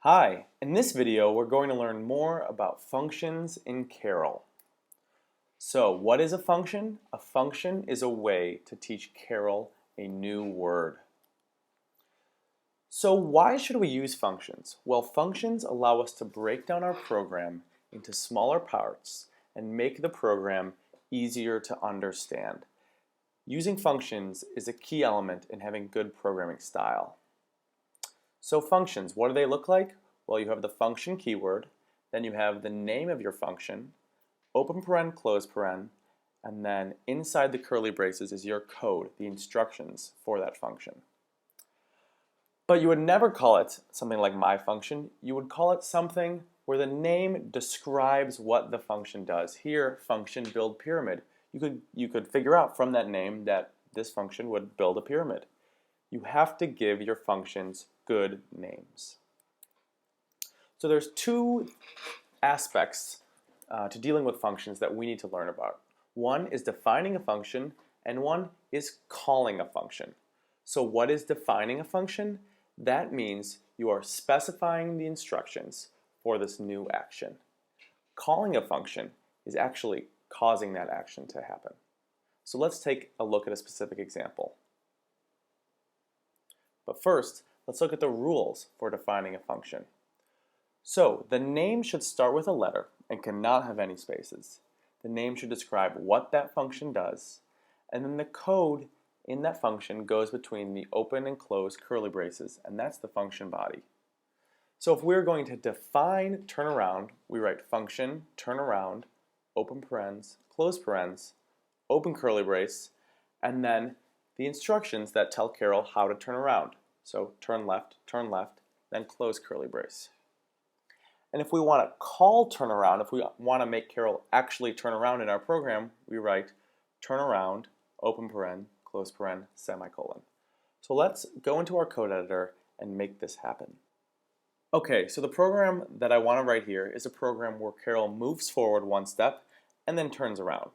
Hi, in this video we're going to learn more about functions in Carol. So what is a function? A function is a way to teach Carol a new word. So why should we use functions? Well, functions allow us to break down our program into smaller parts and make the program easier to understand. Using functions is a key element in having good programming style. So functions, what do they look like? Well, you have the function keyword, then you have the name of your function, open paren, close paren, and then inside the curly braces is your code, the instructions for that function. But you would never call it something like my function. You would call it something where the name describes what the function does. Here, function build pyramid. You could figure out from that name that this function would build a pyramid. You have to give your functions good names. So there's two aspects to dealing with functions that we need to learn about. One is defining a function, and one is calling a function. So what is defining a function? That means you are specifying the instructions for this new action. Calling a function is actually causing that action to happen. So let's take a look at a specific example. But first, let's look at the rules for defining a function. So the name should start with a letter and cannot have any spaces. The name should describe what that function does, and then the code in that function goes between the open and close curly braces, and that's the function body. So if we're going to define turnaround, we write function turnaround, open parens, close parens, open curly brace, and then the instructions that tell Carol how to turn around. So turn left, then close curly brace. And if we want to call turnaround, if we want to make Carol actually turn around in our program, we write turnaround, open paren, close paren, semicolon. So let's go into our code editor and make this happen. Okay, so the program that I want to write here is a program where Carol moves forward one step and then turns around.